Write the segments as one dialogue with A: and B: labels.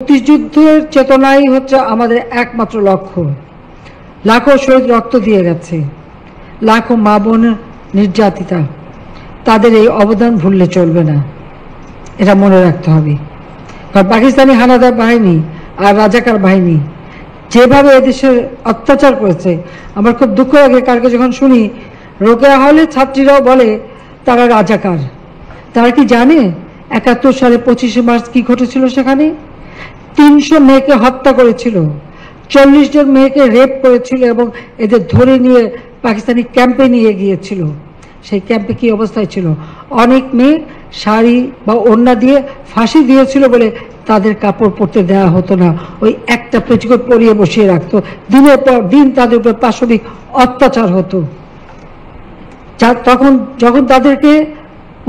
A: মুক্তিযুদ্ধের চেতনাই হচ্ছে আমাদের একমাত্র লক্ষ্য। লাখো শহীদ রক্ত দিয়ে গেছে, লাখো মা বোন নির্যাতিতা, তাদের এই অবদান ভুললে চলবে না, এটা মনে রাখতে হবে। কারণ পাকিস্তানি হানাদার বাহিনী আর রাজাকার বাহিনী যেভাবে এদেশের অত্যাচার করেছে, আমার খুব দুঃখ লাগে কালকে যখন শুনি রোকেয়া হলে ছাত্রীরাও বলে তারা রাজাকার। তারা কি জানে ৭১ সালে ২৫শে মার্চ কি ঘটেছিল? সেখানে ৩০০ মেয়েকে হত্যা করেছিল, ৪০ জন মেয়েকে রেপ করেছিল এবং এদের ধরে নিয়ে পাকিস্তানি ক্যাম্পে নিয়ে গিয়েছিল। সেই ক্যাম্পে কি অবস্থায় ছিল? অনেক মেয়ে শাড়ি বা ওড়না দিয়ে ফাঁসি দিয়েছিল বলে তাদের কাপড় পরতে দেওয়া হতো না, ওই একটা পেটিকোট পরিয়ে বসিয়ে রাখতো। দিনের পর দিন তাদের উপর পাশবিক অত্যাচার হতো। তখন যখন তাদেরকে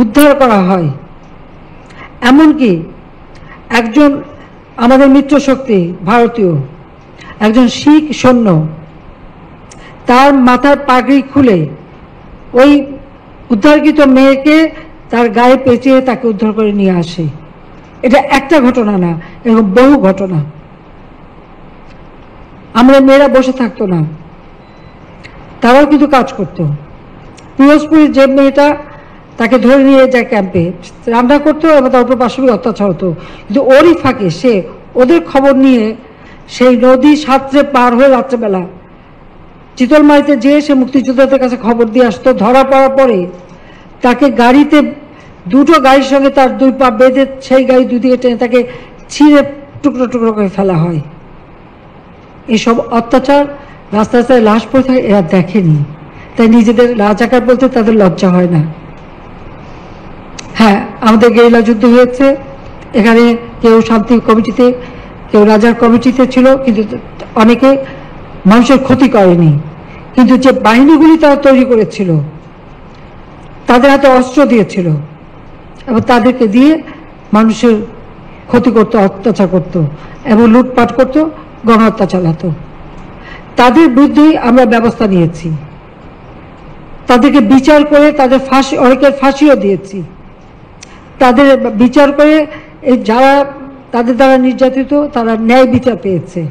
A: উদ্ধার করা হয়, এমনকি একজন আমাদের মিত্র শক্তি ভারতীয় একজন শিখ সৈন্য তার মাথার পাগড়ি খুলে ওই উদ্ধারকৃত মেয়েকে তার গায়ে পেঁচিয়ে তাকে উদ্ধার করে নিয়ে আসে। এটা একটা ঘটনা না, এরকম বহু ঘটনা। আমরা মেয়েরা বসে থাকতো না, তারাও কিন্তু কাজ করতো। পিরোজপুরের যে মেয়েটা, তাকে ধরে নিয়ে যায় ক্যাম্পে, রান্না করতো এবং তার উপর পাশবিক অত্যাচার হতো, কিন্তু ওরই ফাঁকে সে ওদের খবর নিয়ে সেই নদী সাঁতরে পার হয়ে রাত্রেবেলা চিতলমারিতে যেয়ে সে মুক্তিযোদ্ধাদের কাছে খবর দিয়ে আসতো। ধরা পড়ার পরে তাকে গাড়িতে, দুটো গাড়ির সঙ্গে তার দুই পা বেঁধে সেই গাড়ি দুদিকে টেনে তাকে ছিঁড়ে টুকরো টুকরো করে ফেলা হয়। এসব অত্যাচার, রাস্তা রাস্তায় লাশ পড়ে থাকে, এরা দেখেনি, তাই নিজেদের রাজাকার বলতে তাদের লজ্জা হয় না। হ্যাঁ, আমাদের গেরিলা যুদ্ধ হয়েছে, এখানে কেউ শান্তি কমিটিতে, কেউ রাজার কমিটিতে ছিল, কিন্তু অনেকে মানুষের ক্ষতি করেনি। কিন্তু যে বাহিনীগুলি তারা তৈরি করেছিল, তাদের হাতে অস্ত্র দিয়েছিল এবং তাদেরকে দিয়ে মানুষের ক্ষতি করতো, অত্যাচার করতো এবং লুটপাট করতো, গণহত্যা চালাতো। তাদের বিরুদ্ধেই আমরা ব্যবস্থা নিয়েছি, তাদেরকে বিচার করে তাদের ফাঁসি, অনেকের ফাঁসিও দিয়েছি। তাদের বিচার করে এই যারা তাদের দ্বারা নির্যাতিত, তারা ন্যায় বিচার পেয়েছে।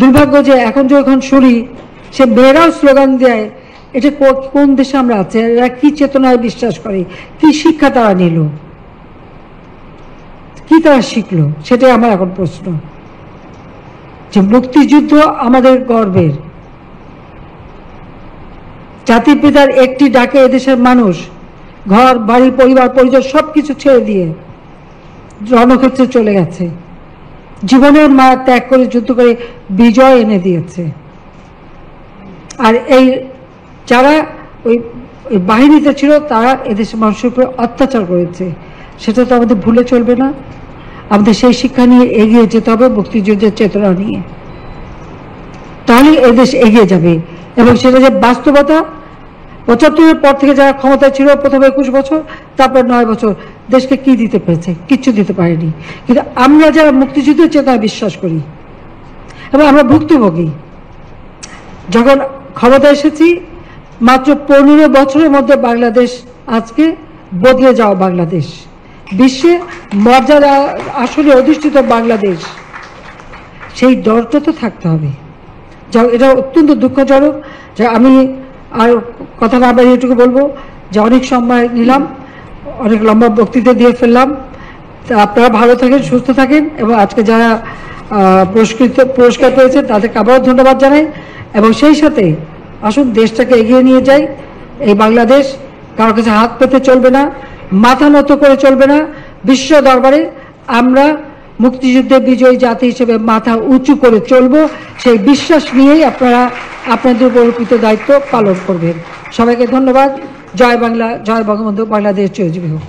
A: দুর্ভাগ্য যে এখন যখন শুনি সে মেয়েরাও স্লোগান দেয়, এটা কোন দেশে আমরা আছি? এরা কি চেতনায় বিশ্বাস করে? কি শিক্ষা তারা নিল? কি তারা শিখলো? সেটাই আমার এখন প্রশ্ন। যে মুক্তিযুদ্ধ আমাদের গর্বের, জাতির পিতার একটি ডাকে এদেশের মানুষ ঘর বাড়ি পরিবার পরিজন সবকিছু ছেড়ে দিয়ে রণক্ষেত্রে চলে গেছে, জীবনের মায়া ত্যাগ করে যুদ্ধ করে বিজয় এনে দিয়েছে। আর এই যারা ওই বাহিনীতে ছিল, তারা এদেশের মানুষের উপরে অত্যাচার করেছে, সেটা তো আমাদের ভুলে চলবে না। আমাদের সেই শিক্ষা নিয়ে এগিয়ে যেতে হবে, মুক্তিযুদ্ধের চেতনা নিয়ে, তাহলে এদেশ এগিয়ে যাবে। এবং সেটা যে বাস্তবতা, ৭৫-এর পর থেকে যারা ক্ষমতায় ছিল, প্রথমে ২১ বছর, তারপর ৯ বছর, দেশকে কি দিতে পেরেছে? কিচ্ছু দিতে পারেনি। কিন্তু আমরা যারা মুক্তিযুদ্ধের চেতনায় বিশ্বাস করি এবং আমরা ভুক্তভোগী, যখন ক্ষমতা এসেছি, মাত্র ১৫ বছরের মধ্যে বাংলাদেশ আজকে বদলে যাওয়া বাংলাদেশ, বিশ্বে মর্যাদা আসলে অধিষ্ঠিত বাংলাদেশ। সেই দরটা তো থাকতে হবে। যা এটা অত্যন্ত দুঃখজনক যে আমি আর কথা না বাড়িয়ে এটুকু বলবো যে অনেক সময় নিলাম, অনেক লম্বা বক্তৃতা দিয়ে ফেললাম। তা আপনারা ভালো থাকেন, সুস্থ থাকেন এবং আজকে যারা পুরস্কার পেয়েছেন তাদেরকে আবারও ধন্যবাদ জানাই। এবং সেই সাথে আসুন দেশটাকে এগিয়ে নিয়ে যাই। এই বাংলাদেশ কারোর কাছে হাত পেতে চলবে না, মাথা নত করে চলবে না। বিশ্ব দরবারে আমরা মুক্তিযুদ্ধে বিজয়ী জাতি হিসেবে মাথা উঁচু করে চলব, সেই বিশ্বাস নিয়েই আপনারা আপনাদের উপর অর্পিত দায়িত্ব পালন করবেন। সবাইকে ধন্যবাদ। জয় বাংলা, জয় বঙ্গবন্ধু, বাংলাদেশ চিরজীবী হোক।